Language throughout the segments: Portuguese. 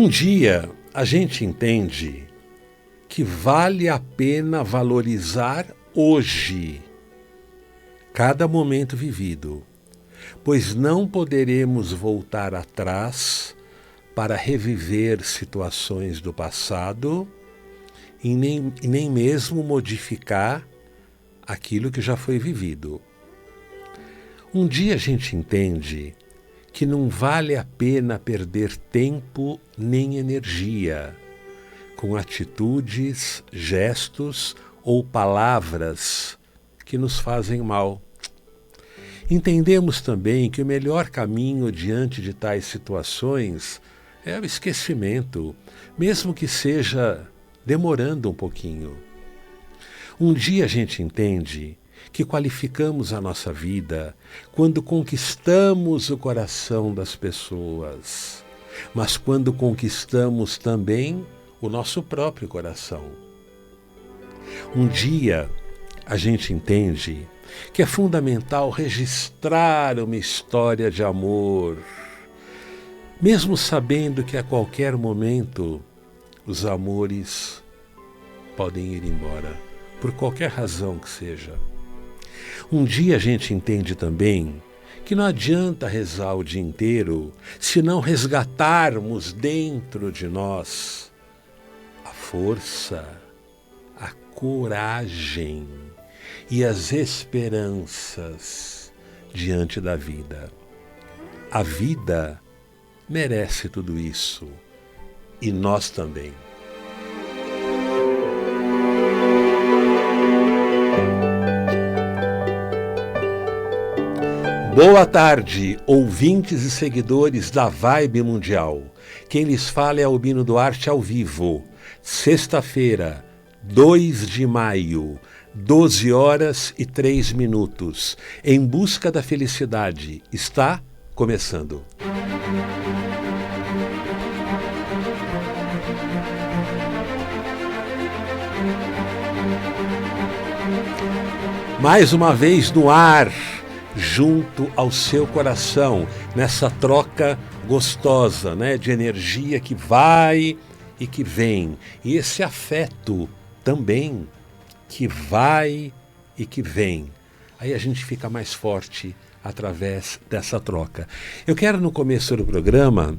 Um dia a gente entende que vale a pena valorizar hoje cada momento vivido, pois não poderemos voltar atrás para reviver situações do passado e nem mesmo modificar aquilo que já foi vivido. Um dia a gente entende que não vale a pena perder tempo nem energia com atitudes, gestos ou palavras que nos fazem mal. Entendemos também que o melhor caminho diante de tais situações é o esquecimento, mesmo que seja demorando um pouquinho. Um dia a gente entende que qualificamos a nossa vida quando conquistamos o coração das pessoas, mas quando conquistamos também o nosso próprio coração. Um dia a gente entende que é fundamental registrar uma história de amor, mesmo sabendo que a qualquer momento os amores podem ir embora, por qualquer razão que seja. Um dia a gente entende também que não adianta rezar o dia inteiro se não resgatarmos dentro de nós a força, a coragem e as esperanças diante da vida. A vida merece tudo isso e nós também. Boa tarde, ouvintes e seguidores da Vibe Mundial. Quem lhes fala é Albino Duarte ao vivo. Sexta-feira, 2 de maio, 12 horas e 3 minutos. Em busca da felicidade. Está começando. Mais uma vez no ar, junto ao seu coração, nessa troca gostosa, de energia que vai e que vem. E esse afeto também, que vai e que vem. Aí a gente fica mais forte através dessa troca. Eu quero, no começo do programa,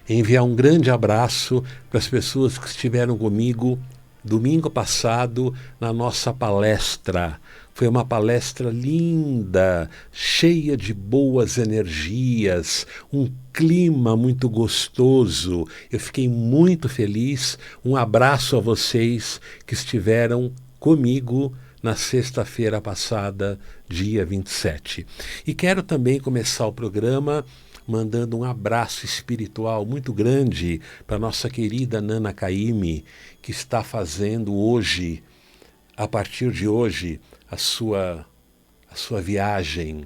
enviar um grande abraço para as pessoas que estiveram comigo domingo passado na nossa palestra. Foi uma palestra linda, cheia de boas energias, um clima muito gostoso. Eu fiquei muito feliz. Um abraço a vocês que estiveram comigo na sexta-feira passada, dia 27. E quero também começar o programa mandando um abraço espiritual muito grande para nossa querida Nana Caymmi, que está fazendo hoje, a partir de hoje, a sua viagem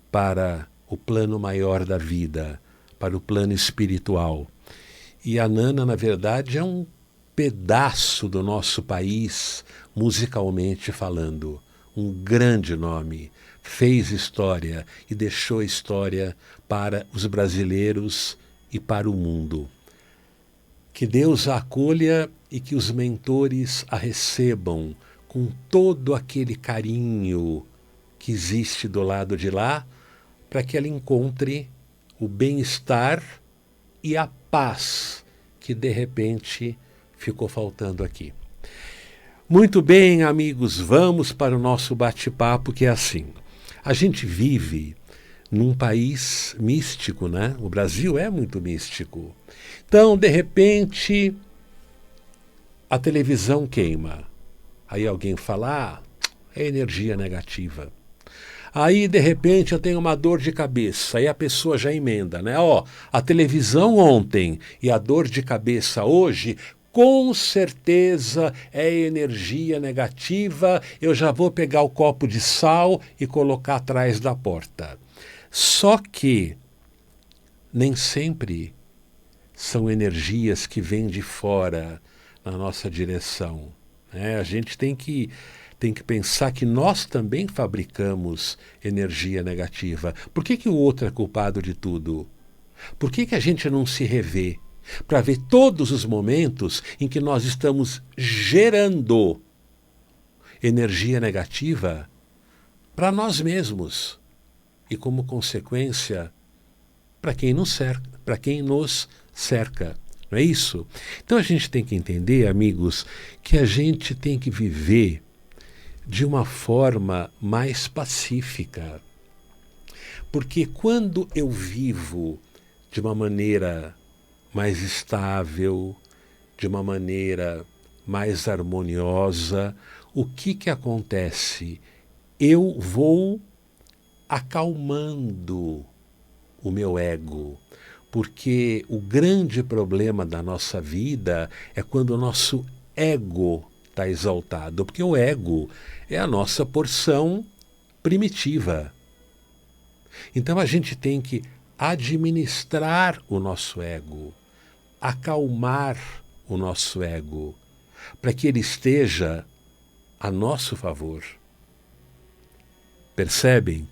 para o plano maior da vida, para o plano espiritual. E a Nana, na verdade, é um pedaço do nosso país, musicalmente falando. Um grande nome, fez história e deixou história para os brasileiros e para o mundo. Que Deus a acolha e que os mentores a recebam com todo aquele carinho que existe do lado de lá, para que ela encontre o bem-estar e a paz que de repente ficou faltando aqui. Muito bem, amigos, vamos para o nosso bate-papo, que é assim. A gente vive num país místico, O Brasil é muito místico. Então, de repente, a televisão queima. Aí alguém fala, é energia negativa. Aí, de repente, eu tenho uma dor de cabeça. Aí a pessoa já emenda, a televisão ontem e a dor de cabeça hoje, com certeza é energia negativa. Eu já vou pegar o copo de sal e colocar atrás da porta. Só que nem sempre são energias que vêm de fora na nossa direção. A gente tem que pensar que nós também fabricamos energia negativa. Por que o outro é culpado de tudo? Por que a gente não se revê para ver todos os momentos em que nós estamos gerando energia negativa para nós mesmos e, como consequência, para quem nos cerca. Não é isso? Então a gente tem que entender, amigos, que a gente tem que viver de uma forma mais pacífica. Porque quando eu vivo de uma maneira mais estável, de uma maneira mais harmoniosa, o que acontece? Eu vou acalmando o meu ego, porque o grande problema da nossa vida é quando o nosso ego está exaltado, porque o ego é a nossa porção primitiva. Então a gente tem que administrar o nosso ego, acalmar o nosso ego, para que ele esteja a nosso favor. Percebem?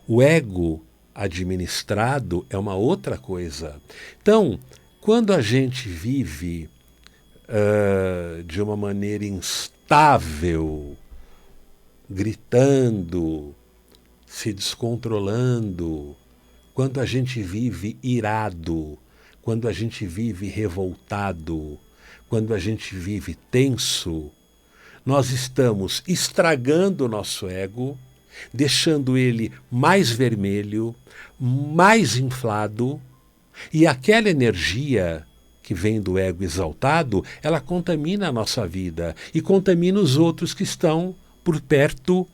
O ego administrado é uma outra coisa. Então, quando a gente vive de uma maneira instável, gritando, se descontrolando, quando a gente vive irado, quando a gente vive revoltado, quando a gente vive tenso, nós estamos estragando o nosso ego, deixando ele mais vermelho, mais inflado, e aquela energia que vem do ego exaltado, ela contamina a nossa vida e contamina os outros que estão por perto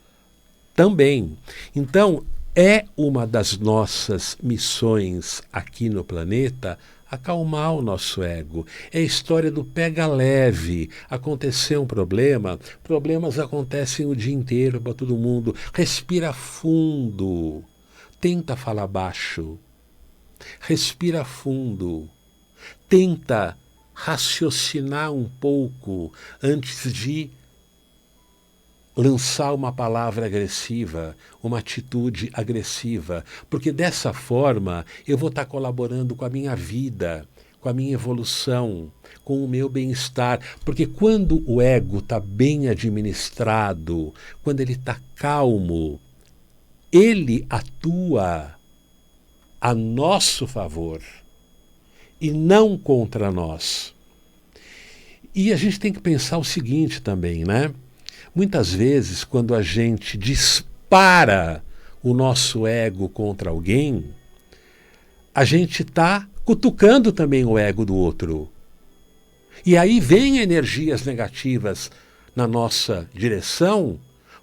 também. Então, é uma das nossas missões aqui no planeta acalmar o nosso ego. É a história do pega leve. Aconteceu um problema, problemas acontecem o dia inteiro para todo mundo. Respira fundo. Tenta falar baixo. Respira fundo. Tenta raciocinar um pouco antes de lançar uma palavra agressiva, uma atitude agressiva, porque dessa forma eu vou estar colaborando com a minha vida, com a minha evolução, com o meu bem-estar, porque quando o ego está bem administrado, quando ele está calmo, ele atua a nosso favor e não contra nós. E a gente tem que pensar o seguinte também, né? Muitas vezes, quando a gente dispara o nosso ego contra alguém, a gente está cutucando também o ego do outro. E aí vem energias negativas na nossa direção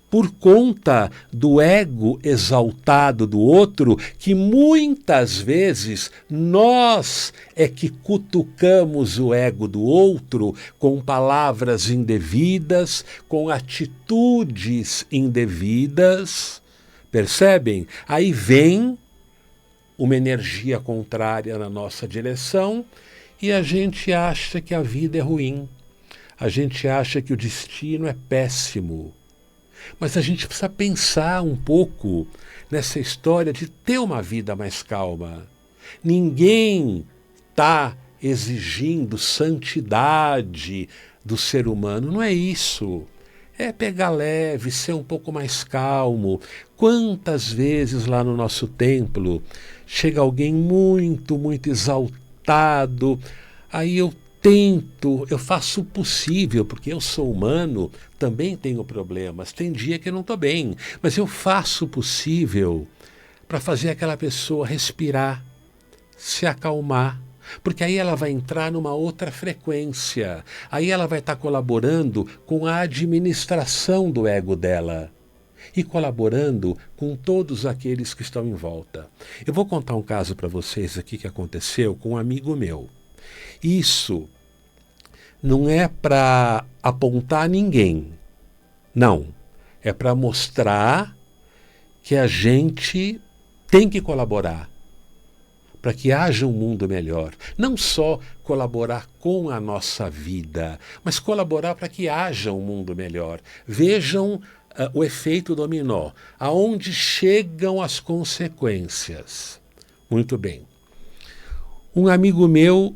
por conta do ego exaltado do outro, que muitas vezes nós é que cutucamos o ego do outro com palavras indevidas, com atitudes indevidas. Percebem? Aí vem uma energia contrária na nossa direção e a gente acha que a vida é ruim. A gente acha que o destino é péssimo. Mas a gente precisa pensar um pouco nessa história de ter uma vida mais calma. Ninguém está exigindo santidade do ser humano, não é isso. É pegar leve, ser um pouco mais calmo. Quantas vezes lá no nosso templo chega alguém muito, muito exaltado, aí eu faço o possível, porque eu sou humano, também tenho problemas, tem dia que eu não estou bem, mas eu faço o possível para fazer aquela pessoa respirar, se acalmar, porque aí ela vai entrar numa outra frequência, aí ela vai estar colaborando com a administração do ego dela e colaborando com todos aqueles que estão em volta. Eu vou contar um caso para vocês aqui que aconteceu com um amigo meu. Isso não é para apontar ninguém, não. É para mostrar que a gente tem que colaborar para que haja um mundo melhor. Não só colaborar com a nossa vida, mas colaborar para que haja um mundo melhor. Vejam o efeito dominó, aonde chegam as consequências. Muito bem. Um amigo meu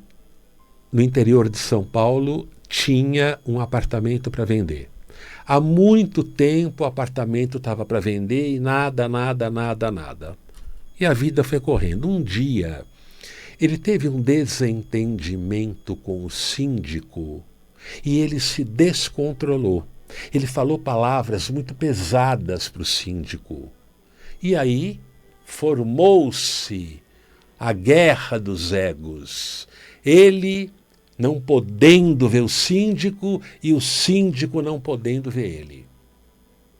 no interior de São Paulo, tinha um apartamento para vender. Há muito tempo o apartamento estava para vender e nada. E a vida foi correndo. Um dia, ele teve um desentendimento com o síndico e ele se descontrolou. Ele falou palavras muito pesadas para o síndico. E aí formou-se a guerra dos egos. Ele não podendo ver o síndico e o síndico não podendo ver ele,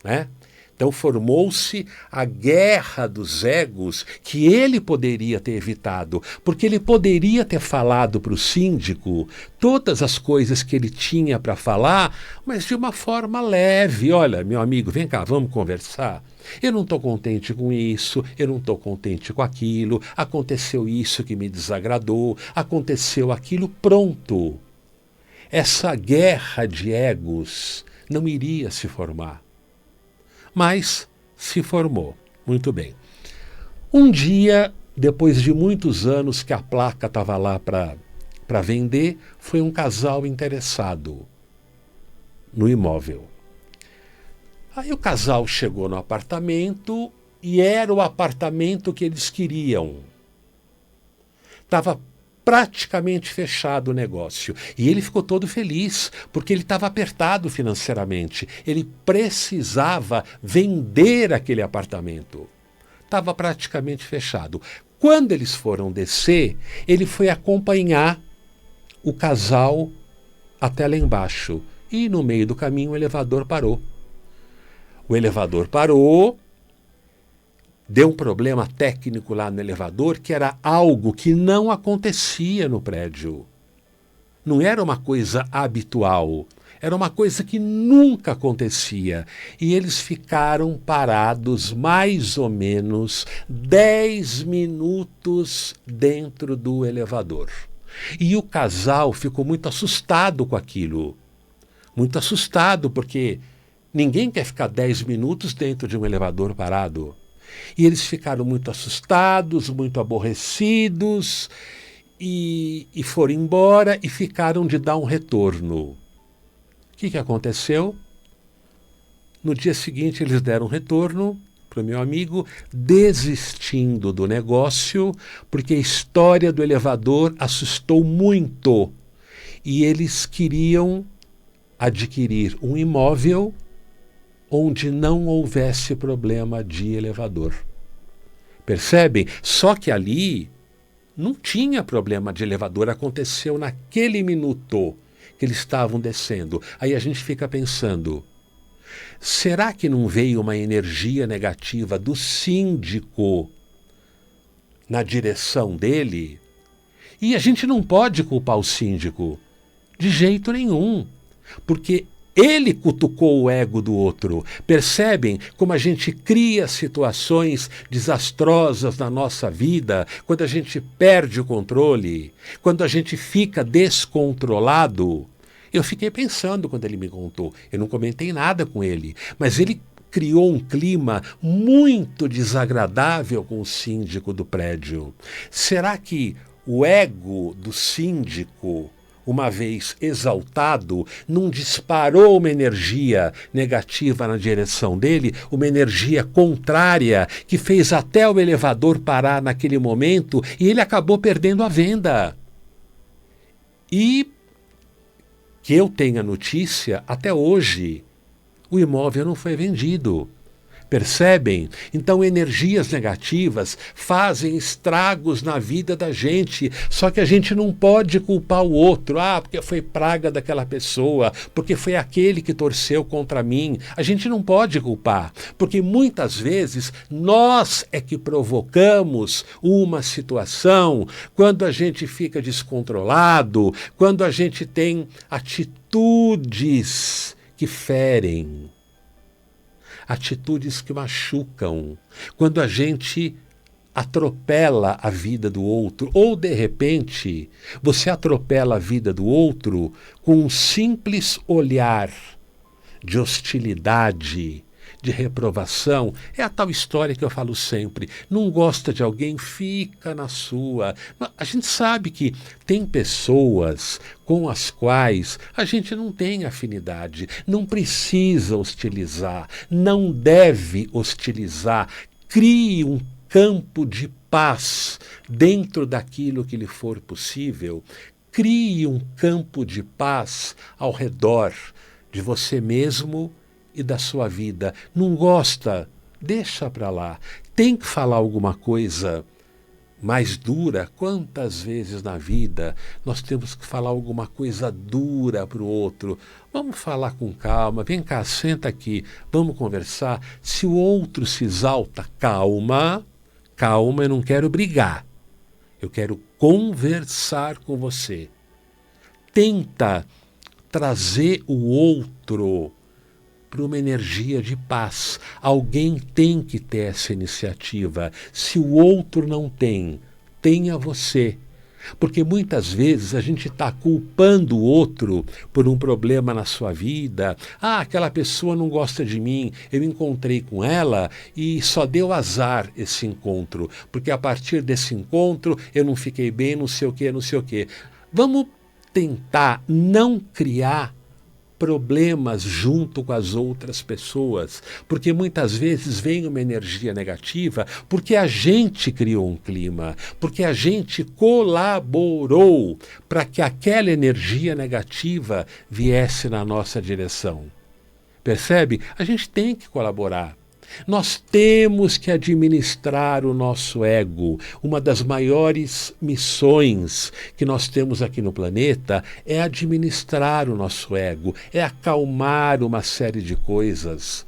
né? Então formou-se a guerra dos egos que ele poderia ter evitado, porque ele poderia ter falado para o síndico todas as coisas que ele tinha para falar, mas de uma forma leve. Olha, meu amigo, vem cá, vamos conversar. Eu não estou contente com isso, eu não estou contente com aquilo, aconteceu isso que me desagradou, aconteceu aquilo, pronto. Essa guerra de egos não iria se formar. Mas se formou. Muito bem. Um dia, depois de muitos anos que a placa estava lá para vender, foi um casal interessado no imóvel. Aí o casal chegou no apartamento e era o apartamento que eles queriam. Estava praticamente fechado o negócio. E ele ficou todo feliz, porque ele estava apertado financeiramente. Ele precisava vender aquele apartamento. Estava praticamente fechado. Quando eles foram descer, ele foi acompanhar o casal até lá embaixo. E no meio do caminho o elevador parou. O elevador parou. Deu um problema técnico lá no elevador, que era algo que não acontecia no prédio. Não era uma coisa habitual, era uma coisa que nunca acontecia. E eles ficaram parados mais ou menos 10 minutos dentro do elevador. E o casal ficou muito assustado com aquilo. Muito assustado, porque ninguém quer ficar 10 minutos dentro de um elevador parado. E eles ficaram muito assustados, muito aborrecidos e foram embora e ficaram de dar um retorno. O que aconteceu? No dia seguinte eles deram um retorno para o meu amigo, desistindo do negócio, porque a história do elevador assustou muito. E eles queriam adquirir um imóvel onde não houvesse problema de elevador. Percebem? Só que ali não tinha problema de elevador, aconteceu naquele minuto que eles estavam descendo. Aí a gente fica pensando, será que não veio uma energia negativa do síndico na direção dele? E a gente não pode culpar o síndico, de jeito nenhum, porque ele cutucou o ego do outro. Percebem como a gente cria situações desastrosas na nossa vida, quando a gente perde o controle, quando a gente fica descontrolado? Eu fiquei pensando quando ele me contou. Eu não comentei nada com ele, mas ele criou um clima muito desagradável com o síndico do prédio. Será que o ego do síndico, uma vez exaltado, não disparou uma energia negativa na direção dele, uma energia contrária, que fez até o elevador parar naquele momento e ele acabou perdendo a venda? E que eu tenha notícia, até hoje, o imóvel não foi vendido. Percebem? Então energias negativas fazem estragos na vida da gente, só que a gente não pode culpar o outro. Porque foi praga daquela pessoa, porque foi aquele que torceu contra mim. A gente não pode culpar, porque muitas vezes nós é que provocamos uma situação quando a gente fica descontrolado, quando a gente tem atitudes que ferem, atitudes que machucam, quando a gente atropela a vida do outro, ou de repente você atropela a vida do outro com um simples olhar de hostilidade, de reprovação, é a tal história que eu falo sempre. Não gosta de alguém, fica na sua. A gente sabe que tem pessoas com as quais a gente não tem afinidade, não precisa hostilizar, não deve hostilizar. Crie um campo de paz dentro daquilo que lhe for possível. Crie um campo de paz ao redor de você mesmo e da sua vida. Não gosta? Deixa para lá. Tem que falar alguma coisa mais dura? Quantas vezes na vida nós temos que falar alguma coisa dura para o outro? Vamos falar com calma. Vem cá, senta aqui. Vamos conversar. Se o outro se exalta, calma. Calma, eu não quero brigar. Eu quero conversar com você. Tenta trazer o outro para uma energia de paz. Alguém tem que ter essa iniciativa. Se o outro não tem, tenha você. Porque muitas vezes a gente está culpando o outro por um problema na sua vida. Ah, aquela pessoa não gosta de mim, eu encontrei com ela e só deu azar esse encontro, porque a partir desse encontro eu não fiquei bem, não sei o quê, não sei o quê. Vamos tentar não criar problemas junto com as outras pessoas, porque muitas vezes vem uma energia negativa porque a gente criou um clima, porque a gente colaborou para que aquela energia negativa viesse na nossa direção. Percebe? A gente tem que colaborar. Nós temos que administrar o nosso ego. Uma das maiores missões que nós temos aqui no planeta é administrar o nosso ego, é acalmar uma série de coisas.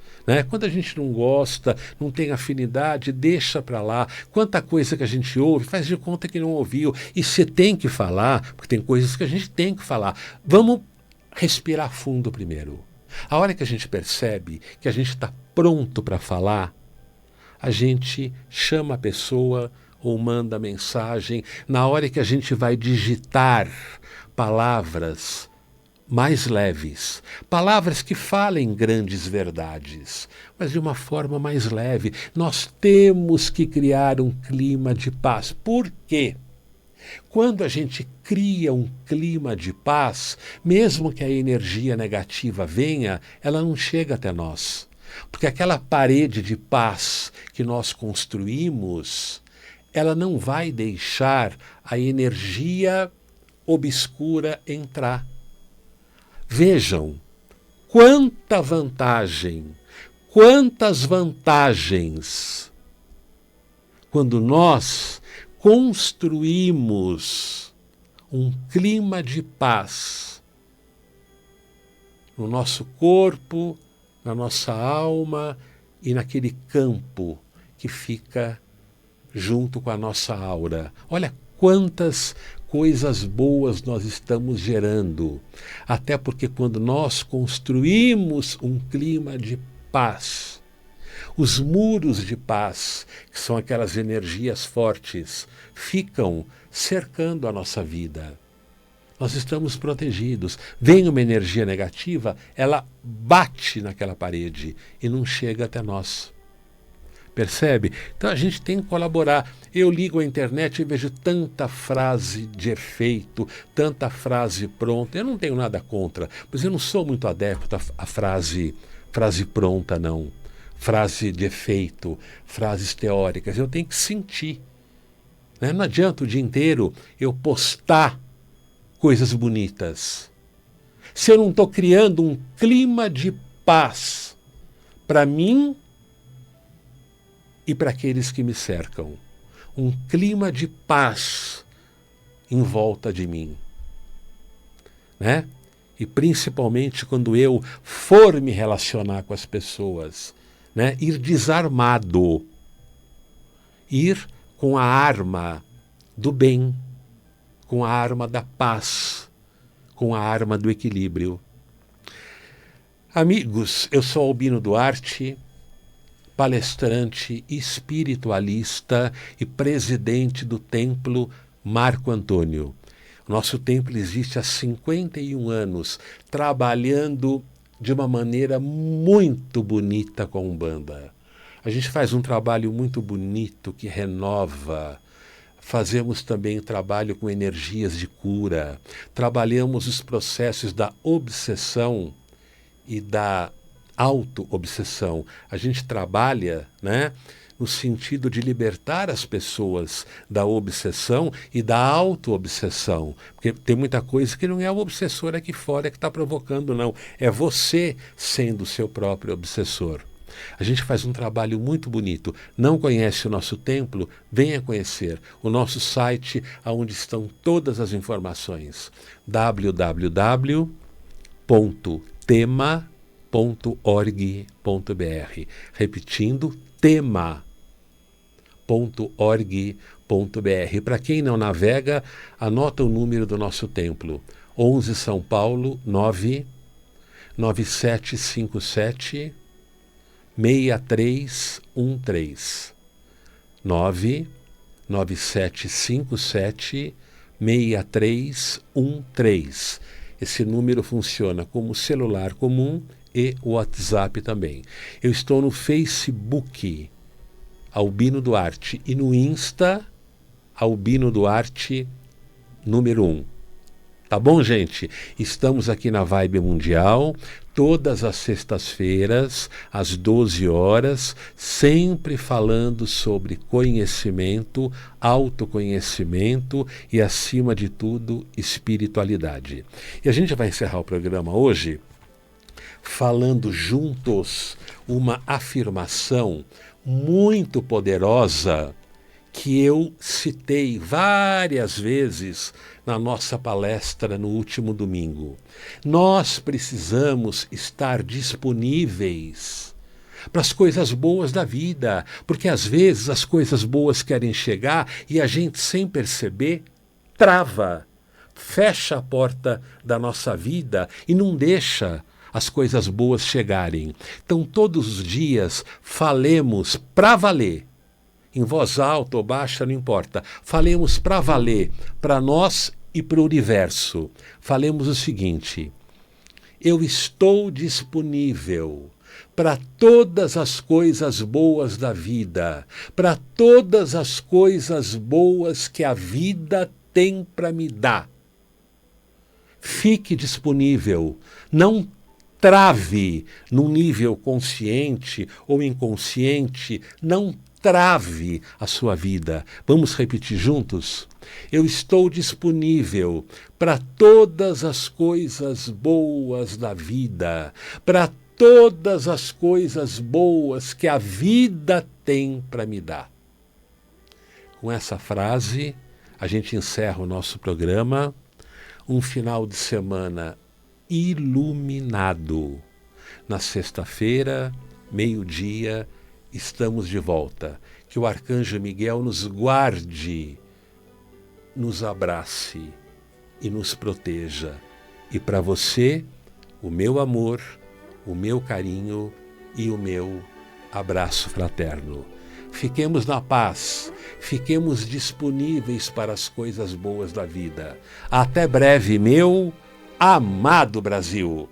Quando a gente não gosta, não tem afinidade, deixa para lá. Quanta coisa que a gente ouve, faz de conta que não ouviu. E você tem que falar, porque tem coisas que a gente tem que falar. Vamos respirar fundo primeiro. A hora que a gente percebe que a gente está pronto para falar, a gente chama a pessoa ou manda mensagem. Na hora que a gente vai digitar palavras mais leves, palavras que falem grandes verdades, mas de uma forma mais leve. Nós temos que criar um clima de paz. Por quê? Quando a gente cria um clima de paz, mesmo que a energia negativa venha, ela não chega até nós. Porque aquela parede de paz que nós construímos, ela não vai deixar a energia obscura entrar. Vejam, quantas vantagens quando nós construímos um clima de paz no nosso corpo, na nossa alma e naquele campo que fica junto com a nossa aura. Olha quantas coisas boas nós estamos gerando. Até porque quando nós construímos um clima de paz, os muros de paz, que são aquelas energias fortes, ficam cercando a nossa vida. Nós estamos protegidos. Vem uma energia negativa, ela bate naquela parede e não chega até nós. Percebe? Então a gente tem que colaborar. Eu ligo a internet e vejo tanta frase de efeito, tanta frase pronta. Eu não tenho nada contra, mas eu não sou muito adepto à frase pronta, não. Frase de efeito, frases teóricas. Eu tenho que sentir. Não adianta o dia inteiro eu postar coisas bonitas. Se eu não estou criando um clima de paz para mim e para aqueles que me cercam. Um clima de paz em volta de mim. E principalmente quando eu for me relacionar com as pessoas, ir desarmado, ir com a arma do bem, com a arma da paz, com a arma do equilíbrio. Amigos, eu sou Albino Duarte, palestrante espiritualista e presidente do Templo Marco Antônio. Nosso templo existe há 51 anos, trabalhando de uma maneira muito bonita com a Umbanda. A gente faz um trabalho muito bonito que renova. Fazemos também trabalho com energias de cura. Trabalhamos os processos da obsessão e da auto-obsessão. A gente trabalha, né, no sentido de libertar as pessoas da obsessão e da auto-obsessão. Porque tem muita coisa que não é o obsessor aqui fora que está provocando, não. É você sendo o seu próprio obsessor. A gente faz um trabalho muito bonito. Não conhece o nosso templo? Venha conhecer o nosso site, onde estão todas as informações. www.tema.org.br. Repetindo, tema.org.br. Para quem não navega, anota o número do nosso templo. 11 São Paulo, 99757 6313. 99757 6313. Esse número funciona como celular comum e WhatsApp também. Eu estou no Facebook, Albino Duarte, e no Insta, Albino Duarte, número 1. Tá bom, gente? Estamos aqui na Vibe Mundial, todas as sextas-feiras, às 12 horas, sempre falando sobre conhecimento, autoconhecimento e, acima de tudo, espiritualidade. E a gente vai encerrar o programa hoje falando juntos uma afirmação muito poderosa que eu citei várias vezes na nossa palestra no último domingo. Nós precisamos estar disponíveis para as coisas boas da vida, porque às vezes as coisas boas querem chegar e a gente, sem perceber, trava, fecha a porta da nossa vida e não deixa as coisas boas chegarem. Então, todos os dias, falemos para valer. Em voz alta ou baixa, não importa. Falemos para valer, para nós e para o universo. Falemos o seguinte: eu estou disponível para todas as coisas boas da vida, para todas as coisas boas que a vida tem para me dar. Fique disponível, não trave num nível consciente ou inconsciente, não trave a sua vida. Vamos repetir juntos? Eu estou disponível para todas as coisas boas da vida, para todas as coisas boas que a vida tem para me dar. Com essa frase, a gente encerra o nosso programa. Um final de semana iluminado. Na sexta-feira, meio-dia, estamos de volta. Que o Arcanjo Miguel nos guarde, nos abrace e nos proteja. E para você, o meu amor, o meu carinho e o meu abraço fraterno. Fiquemos na paz, fiquemos disponíveis para as coisas boas da vida. Até breve, meu amado Brasil!